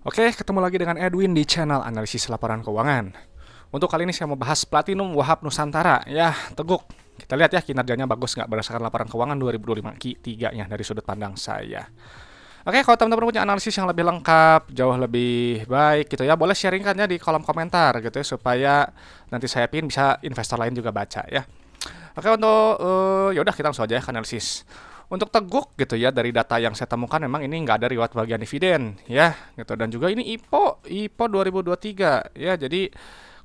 Oke, ketemu lagi dengan Edwin di channel analisis laporan keuangan. Untuk kali ini saya mau bahas Platinum Wahab Nusantara. Ya, teguk. Kita lihat ya kinerjanya bagus nggak berdasarkan laporan keuangan 2025 Q3-nya dari sudut pandang saya. Oke, kalau teman-teman punya analisis yang lebih lengkap, jauh lebih baik gitu ya, boleh sharingkannya di kolom komentar gitu ya, supaya nanti saya pin bisa investor lain juga baca ya. Oke, untuk ya udah kita langsung aja ya ke analisis. Untuk teguk gitu ya, dari data yang saya temukan memang ini nggak ada riwayat bagian dividen ya gitu, dan juga ini IPO 2023 ya. Jadi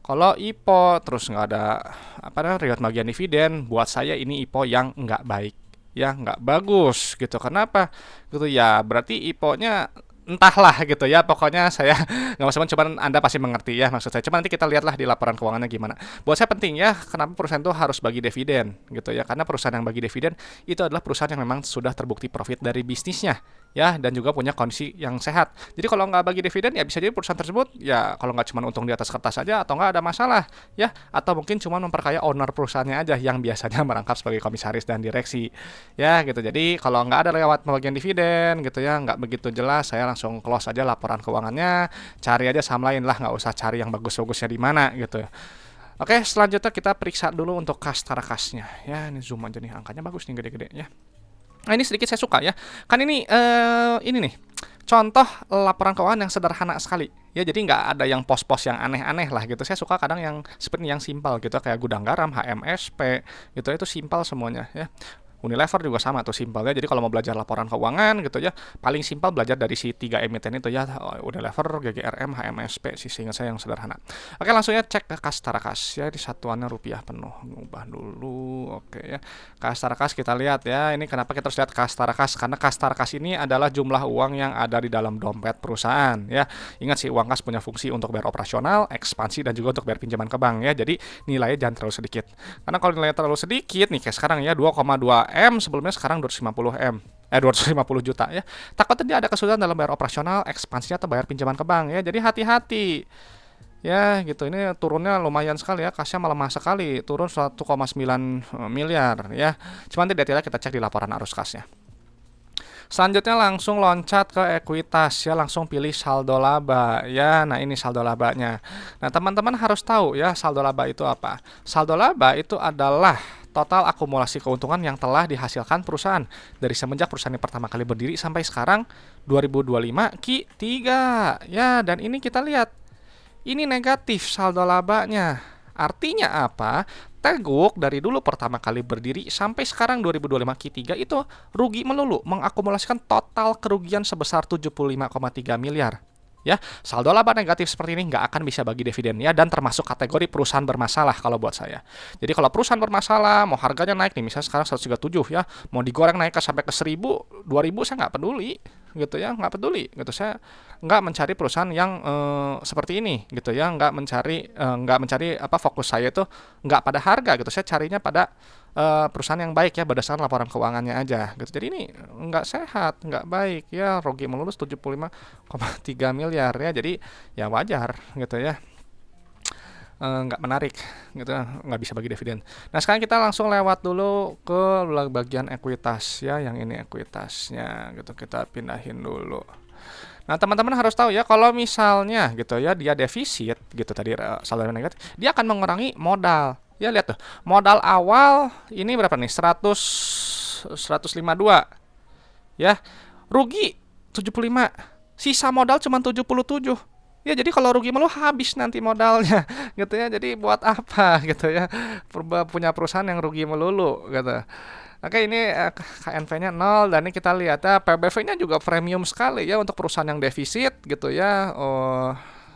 kalau IPO terus nggak ada apa namanya riwayat bagian dividen, buat saya ini IPO yang nggak baik ya, nggak bagus gitu. Kenapa gitu ya, berarti IPO-nya entahlah gitu ya, pokoknya saya nggak mau, cuman Anda pasti mengerti ya maksud saya. Cuma nanti kita lihatlah di laporan keuangannya gimana. Buat saya penting ya, kenapa perusahaan itu harus bagi dividen gitu ya, karena perusahaan yang bagi dividen itu adalah perusahaan yang memang sudah terbukti profit dari bisnisnya ya, dan juga punya kondisi yang sehat. Jadi kalau nggak bagi dividen ya bisa jadi perusahaan tersebut ya, kalau nggak cuma untung di atas kertas saja atau nggak ada masalah ya, atau mungkin cuma memperkaya owner perusahaannya aja yang biasanya merangkap sebagai komisaris dan direksi ya gitu. Jadi kalau nggak ada lewat pembagian dividen gitu ya, nggak begitu jelas, saya langsung close aja laporan keuangannya, cari aja saham lain lah, nggak usah cari yang bagus-bagusnya di mana gitu. Oke, selanjutnya kita periksa dulu untuk kas tarakasnya ya. Ini zoom aja nih, angkanya bagus nih, gede-gede ya. Nah, ini sedikit saya suka ya. Kan ini nih contoh laporan keuangan yang sederhana sekali ya. Jadi nggak ada yang pos-pos yang aneh-aneh lah gitu. Saya suka kadang yang seperti yang simpel gitu, kayak gudang garam, HMSP gitu, itu simpel semuanya ya. Unilever juga sama tuh simpelnya. Jadi kalau mau belajar laporan keuangan gitu ya, paling simpel belajar dari si 3 emiten itu ya, Unilever, GGRM, HMSP sih, seingat saya yang sederhana. Oke, langsung ya cek ke kas tarakas ya, di satuannya rupiah penuh. Ngubah dulu. Oke ya. Kas tarakas kita lihat ya. Ini kenapa kita harus lihat kas tarakas? Karena kas tarakas ini adalah jumlah uang yang ada di dalam dompet perusahaan ya. Ingat sih, uang kas punya fungsi untuk bayar operasional, ekspansi, dan juga untuk bayar pinjaman ke bank ya. Jadi nilainya jangan terlalu sedikit. Karena kalau nilainya terlalu sedikit nih, kayak sekarang ya 2,2 M, sebelumnya sekarang 250 M. 250 juta ya. Takutnya dia ada kesulitan dalam bayar operasional, ekspansinya, atau bayar pinjaman ke bank ya. Jadi hati-hati. Ya gitu, ini turunnya lumayan sekali ya, kasnya melemah sekali, turun 1,9 miliar ya. Cuma nanti detailnya kita cek di laporan arus kasnya. Selanjutnya langsung loncat ke ekuitas ya, langsung pilih saldo laba ya. Nah, ini saldo labanya. Nah, teman-teman harus tahu ya, saldo laba itu apa. Saldo laba itu adalah total akumulasi keuntungan yang telah dihasilkan perusahaan dari semenjak perusahaan ini pertama kali berdiri sampai sekarang 2025 Q3 ya. Dan ini kita lihat, ini negatif saldo labanya. Artinya apa? Teguk dari dulu pertama kali berdiri sampai sekarang 2025 Q3 itu rugi melulu, mengakumulasikan total kerugian sebesar 75,3 miliar. Ya, saldo laba negatif seperti ini nggak akan bisa bagi dividen ya, dan termasuk kategori perusahaan bermasalah kalau buat saya. Jadi kalau perusahaan bermasalah, mau harganya naik nih, misalnya sekarang 137 ya, mau digoreng naik sampai ke 1000, 2000, saya nggak peduli gitu ya, nggak peduli gitu. Saya nggak mencari perusahaan yang seperti ini gitu ya, nggak mencari apa, fokus saya itu nggak pada harga gitu, saya carinya pada perusahaan yang baik ya, berdasarkan laporan keuangannya aja gitu. Jadi ini nggak sehat, nggak baik ya, rugi melulu 75,3 miliar ya. Jadi ya wajar gitu ya, nggak menarik gitu, nggak bisa bagi dividen. Nah, sekarang kita langsung lewat dulu ke bagian ekuitas ya, yang ini ekuitasnya gitu, kita pindahin dulu. Nah, teman-teman harus tahu ya, kalau misalnya gitu ya dia defisit gitu tadi, saldo negatif, dia akan mengurangi modal. Ya lihat tuh, modal awal ini berapa nih? 152 ya. Rugi 75. Sisa modal cuma 77. Ya, jadi kalau rugi mulu habis nanti modalnya gitu ya. Jadi buat apa gitu ya, punya perusahaan yang rugi melulu gitu. Oke, ini KNV-nya 0, dan ini kita lihat ya, PBV-nya juga premium sekali ya untuk perusahaan yang defisit gitu ya.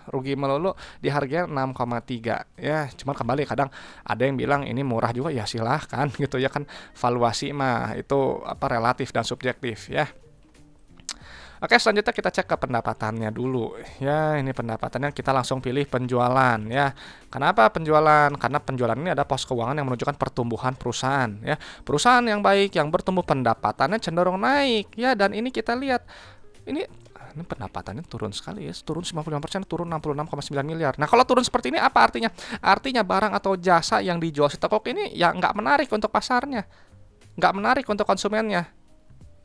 Rugi melulu di harganya 6,3 ya. Cuman kembali, kadang ada yang bilang ini murah juga, ya silahkan gitu ya, kan valuasi mah itu apa, relatif dan subjektif ya. Oke, selanjutnya kita cek ke pendapatannya dulu ya. Ini pendapatannya, kita langsung pilih penjualan ya. Kenapa penjualan? Karena penjualan ini ada pos keuangan yang menunjukkan pertumbuhan perusahaan ya. Perusahaan yang baik, yang bertumbuh, pendapatannya cenderung naik ya. Dan ini kita lihat, ini pendapatannya turun sekali ya, turun 95%, turun 66,9 miliar. Nah, kalau turun seperti ini apa artinya? Artinya barang atau jasa yang dijual si toko ini ya nggak menarik untuk pasarnya, nggak menarik untuk konsumennya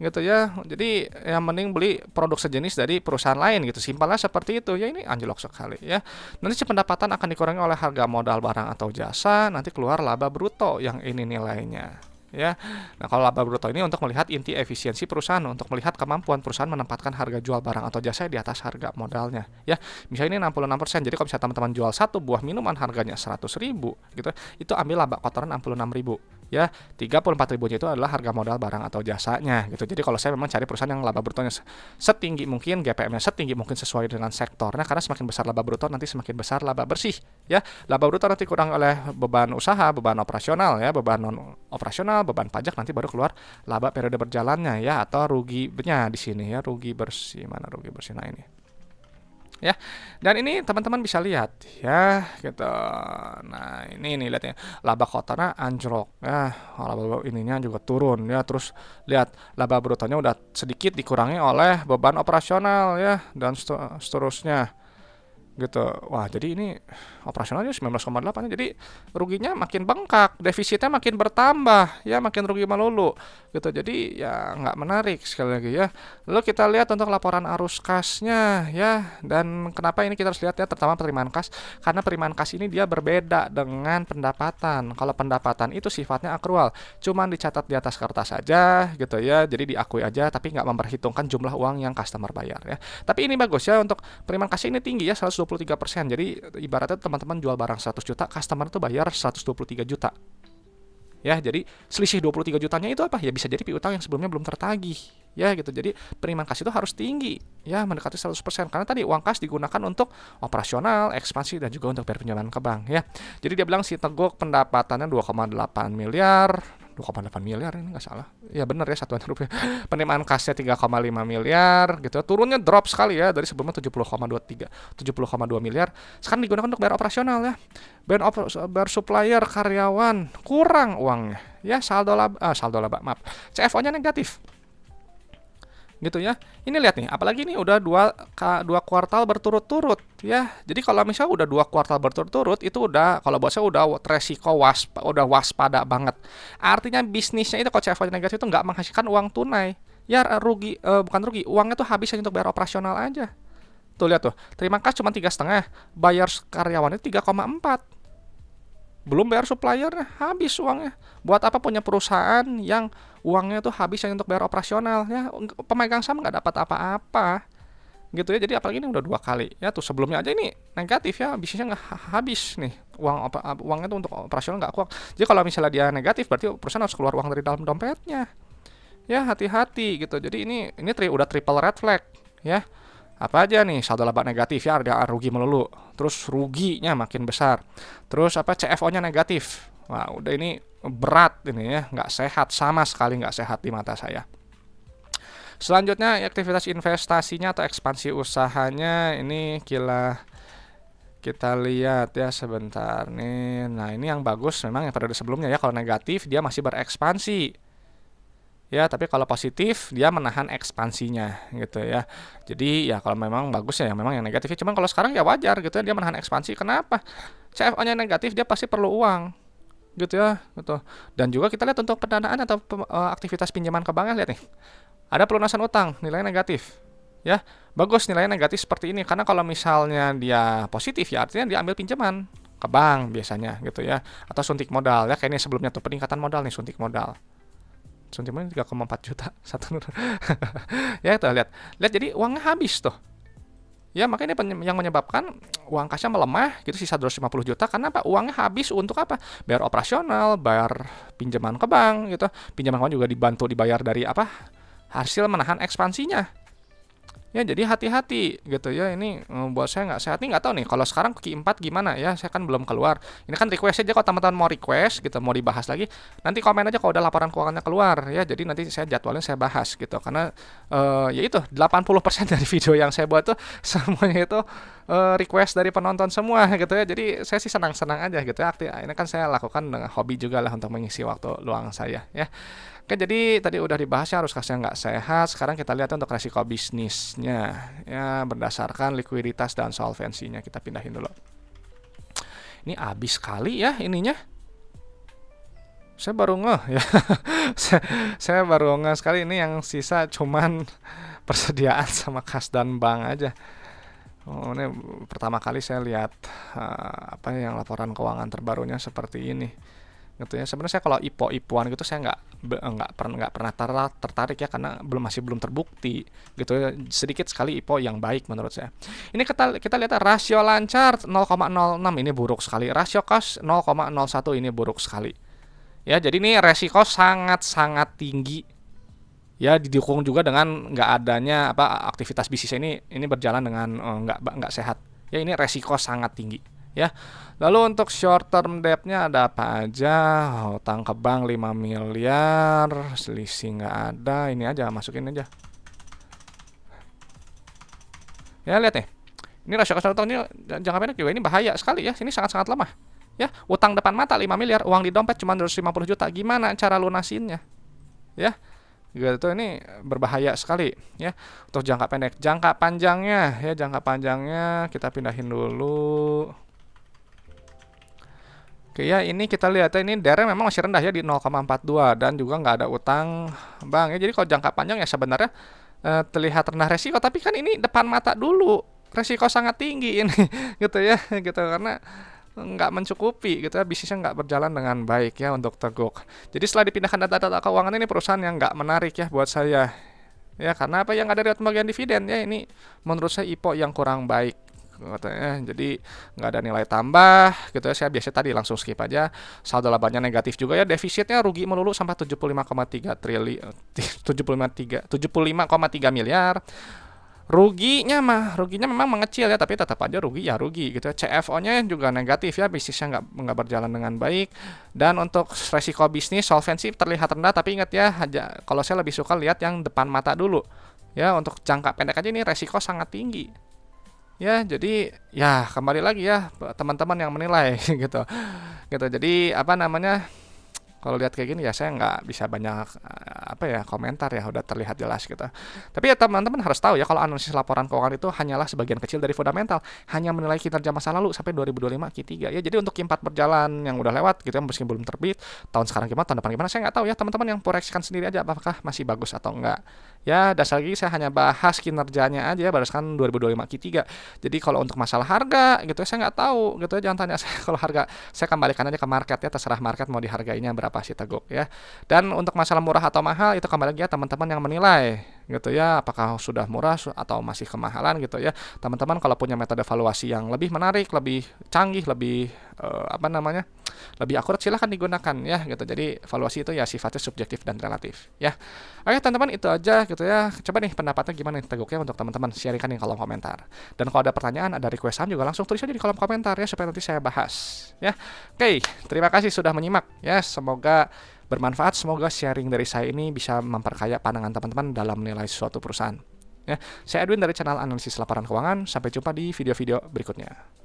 gitu ya. Jadi yang mending beli produk sejenis dari perusahaan lain gitu. Simpelnya seperti itu. Ya ini anjlok sekali ya. Nanti si pendapatan akan dikurangi oleh harga modal barang atau jasa, nanti keluar laba bruto yang ini nilainya. Ya, nah kalau laba bruto ini untuk melihat inti efisiensi perusahaan, untuk melihat kemampuan perusahaan menempatkan harga jual barang atau jasa di atas harga modalnya. Ya, misalnya ini 66%. Jadi kalau misalnya teman-teman jual satu buah minuman harganya 100.000 gitu, itu ambil laba kotoran 66.000. Ya, 34.000-nya itu adalah harga modal barang atau jasanya gitu. Jadi kalau saya memang cari perusahaan yang laba brutonya setinggi mungkin, GPM-nya setinggi mungkin sesuai dengan sektornya, karena semakin besar laba bruto nanti semakin besar laba bersih. Ya, laba bruto nanti kurang oleh beban usaha, beban operasional ya, beban non operasional, beban pajak, nanti baru keluar laba periode berjalannya ya, atau ruginya di sini ya, rugi bersih. Mana rugi bersih? Nah ini. Ya, dan ini teman-teman bisa lihat ya gitu. Nah ini nih lihat ya, laba kotornya anjlok ya, laba ininya juga turun ya. Terus lihat laba brutonya udah sedikit dikurangi oleh beban operasional ya, dan seterusnya gitu. Wah, jadi ini operasionalnya 19,8, jadi ruginya makin bengkak, defisitnya makin bertambah ya, makin rugi melulu gitu. Jadi ya nggak menarik sekali lagi ya. Lalu kita lihat untuk laporan arus kasnya ya, dan kenapa ini kita harus lihat ya, terutama penerimaan kas, karena penerimaan kas ini dia berbeda dengan pendapatan. Kalau pendapatan itu sifatnya akrual, cuman dicatat di atas kertas saja gitu ya, jadi diakui aja tapi nggak memperhitungkan jumlah uang yang customer bayar ya. Tapi ini bagus ya, untuk penerimaan kas ini tinggi ya, 123%. Jadi ibaratnya teman-teman jual barang 100 juta, customer itu bayar 123 juta. Ya, jadi selisih 23 jutanya itu apa? Ya bisa jadi piutang yang sebelumnya belum tertagih. Ya gitu. Jadi penerimaan kas itu harus tinggi. Ya, mendekati 100%, karena tadi uang kas digunakan untuk operasional, ekspansi, dan juga untuk bayar pinjaman ke bank ya. Jadi dia bilang si Teguk pendapatannya 2,8 miliar. 2,8 miliar ini nggak salah. Ya benar ya, satuan rupiah. Penerimaan kasnya 3,5 miliar gitu. Turunnya drop sekali ya, dari sebelumnya 70,2 miliar. Sekarang digunakan untuk bayar operasional ya. Bayar supplier, karyawan, kurang uangnya. Ya, saldo laba, maaf. CFO-nya negatif. Gitu ya. Ini lihat nih, apalagi ini udah dua kuartal berturut-turut ya. Jadi kalau misalnya udah 2 kuartal berturut-turut, itu udah, kalau buat saya udah resiko udah waspada banget. Artinya bisnisnya itu kalau CFO negatif itu nggak menghasilkan uang tunai. Ya rugi, bukan rugi, uangnya tuh habis hanya untuk bayar operasional aja. Tuh lihat tuh, terima kasih cuma 3,5, bayar karyawannya 3,4. Belum bayar suppliernya, habis uangnya. Buat apa punya perusahaan yang uangnya tuh habis hanya untuk bayar operasional ya, pemegang saham nggak dapat apa-apa gitu ya. Jadi apalagi ini udah 2 kali ya, tuh sebelumnya aja ini negatif ya, bisnisnya nggak habis nih, uangnya tuh untuk operasional nggak kuat. Jadi kalau misalnya dia negatif, berarti perusahaan harus keluar uang dari dalam dompetnya ya, hati-hati gitu. Jadi ini udah triple red flag ya. Apa aja nih, saldo laba negatif ya, ada rugi melulu, terus ruginya makin besar, terus apa, CFO-nya negatif. Wah udah ini berat ini ya, nggak sehat, sama sekali nggak sehat di mata saya. Selanjutnya aktivitas investasinya atau ekspansi usahanya, ini kita lihat ya sebentar nih. Nah ini yang bagus memang yang periode sebelumnya ya, kalau negatif dia masih berekspansi. Ya, tapi kalau positif dia menahan ekspansinya gitu ya. Jadi ya kalau memang bagus ya, yang memang yang negatif. Cuman kalau sekarang ya wajar gitu ya, dia menahan ekspansi. Kenapa? CFO-nya negatif, dia pasti perlu uang gitu ya gitu. Dan juga kita lihat untuk pendanaan atau aktivitas pinjaman ke banknya, lihat nih. Ada pelunasan utang, nilainya negatif. Ya, bagus nilainya negatif seperti ini, karena kalau misalnya dia positif ya artinya dia ambil pinjaman ke bank biasanya gitu ya, atau suntik modal ya, kayak ini sebelumnya tuh peningkatan modal nih, suntik modal. Suntikan 3,4 juta satu ya tuh lihat jadi uangnya habis tuh ya, makanya ini yang menyebabkan uang kasnya melemah gitu, sisa 250 juta. Karena apa? Uangnya habis untuk apa? Bayar operasional, bayar pinjaman ke bank gitu. Pinjaman ke bank juga dibayar dari apa? Hasil menahan ekspansinya. Ya jadi hati-hati gitu ya, ini buat saya nggak sehat. Nih nggak tahu nih kalau sekarang Q4 gimana ya, saya kan belum keluar. Ini kan request aja, kalau teman-teman mau request gitu, mau dibahas lagi, nanti komen aja kalau udah laporan keuangannya keluar ya. Jadi nanti saya jadwalnya saya bahas gitu, karena ya itu 80% dari video yang saya buat tuh semuanya itu request dari penonton semua gitu ya. Jadi saya sih senang-senang aja gitu ya. Ini kan saya lakukan dengan hobi juga lah untuk mengisi waktu luang saya ya. Oke, jadi tadi udah dibahas ya arus kasnya nggak sehat. Sekarang kita lihat untuk resiko bisnisnya ya, berdasarkan likuiditas dan solvensinya. Kita pindahin dulu. Ini habis sekali ya ininya. Saya baru ngeh ya. saya, saya baru ngeh sekali ini yang sisa cuman persediaan sama kas dan bank aja. Oh, ini pertama kali saya lihat apa yang laporan keuangan terbarunya seperti ini. Gitu ya. Sebenarnya saya kalau IPO-IPOan gitu saya nggak pernah tertarik ya karena masih belum terbukti gitu ya. Sedikit sekali IPO yang baik menurut saya. Ini kita lihat rasio lancar 0,06 ini buruk sekali. Rasio cost 0,01 ini buruk sekali. Ya, jadi ini resiko sangat-sangat tinggi. Ya, didukung juga dengan nggak adanya apa aktivitas bisnis ini berjalan dengan nggak sehat. Ya, ini resiko sangat tinggi. Ya, lalu untuk short term debt-nya ada apa aja? Hutang ke bank 5 miliar, selisih nggak ada. Ini aja masukin aja. Ya, lihat nih. Ini rasio cost utangnya jangka pendek juga ini bahaya sekali ya. Ini sangat-sangat lemah. Ya, utang depan mata 5 miliar, uang di dompet cuma 250 juta. Gimana cara lunasinnya? Ya, gitu ini berbahaya sekali ya. Untuk jangka pendek, jangka panjangnya kita pindahin dulu. Oke ya, ini kita lihat ya, ini DER memang masih rendah ya di 0,42 dan juga nggak ada utang bank ya. Jadi kalau jangka panjang ya sebenarnya terlihat rendah resiko, tapi kan ini depan mata dulu resiko sangat tinggi ini gitu ya, gitu karena nggak mencukupi gitu ya, bisnisnya nggak berjalan dengan baik ya untuk Teguk. Jadi setelah dipindahkan data-data keuangan ini perusahaan yang nggak menarik ya buat saya ya, karena apa yang ada di pembagian dividen ya, ini menurut saya IPO yang kurang baik katanya. Jadi nggak ada nilai tambah gitu ya, saya biasa tadi langsung skip aja. Saldo labanya negatif juga ya, defisitnya rugi melulu sampai 75,3 triliun 75,3 miliar. Ruginya memang mengecil ya, tapi tetap aja rugi ya rugi gitu ya. CFO-nya juga negatif ya, bisnisnya nggak berjalan dengan baik. Dan untuk resiko bisnis solvensi terlihat rendah, tapi ingat ya, kalau saya lebih suka lihat yang depan mata dulu ya. Untuk jangka pendek aja ini resiko sangat tinggi ya. Jadi ya kembali lagi ya teman-teman yang menilai gitu. Jadi apa namanya, kalau lihat kayak gini ya saya nggak bisa banyak komentar ya, udah terlihat jelas gitu. Tapi ya teman-teman harus tahu ya, kalau analisis laporan keuangan itu hanyalah sebagian kecil dari fundamental, hanya menilai kinerja masa lalu sampai 2025 Q3 ya. Jadi untuk Q4 berjalan yang udah lewat gitu ya, meskipun belum terbit, tahun sekarang gimana, tahun depan gimana saya nggak tahu ya. Teman-teman yang proyeksikan sendiri aja apakah masih bagus atau enggak. Ya, dasar lagi saya hanya bahas kinerjanya aja berdasarkan 2025 Q3. Jadi kalau untuk masalah harga gitu saya nggak tahu gitu ya, jangan tanya saya kalau harga, saya kembalikan aja ke market ya, terserah market mau dihargainya berapa sih Teguk ya. Dan untuk masalah murah atau mahal itu kembali lagi ya teman-teman yang menilai gitu ya, apakah sudah murah atau masih kemahalan gitu ya. Teman-teman kalau punya metode valuasi yang lebih menarik, lebih canggih, lebih lebih akurat, silahkan digunakan ya gitu. Jadi valuasi itu ya sifatnya subjektif dan relatif ya. Oke teman-teman, itu aja gitu ya. Coba nih pendapatnya gimana nih Teguk ya, untuk teman-teman sharingkan di kolom komentar. Dan kalau ada pertanyaan, ada request saham juga langsung tulis aja di kolom komentar ya, supaya nanti saya bahas ya. Oke, terima kasih sudah menyimak ya. Semoga bermanfaat, semoga sharing dari saya ini bisa memperkaya pandangan teman-teman dalam menilai suatu perusahaan. Ya, saya Edwin dari channel analisis laporan keuangan. Sampai jumpa di video-video berikutnya.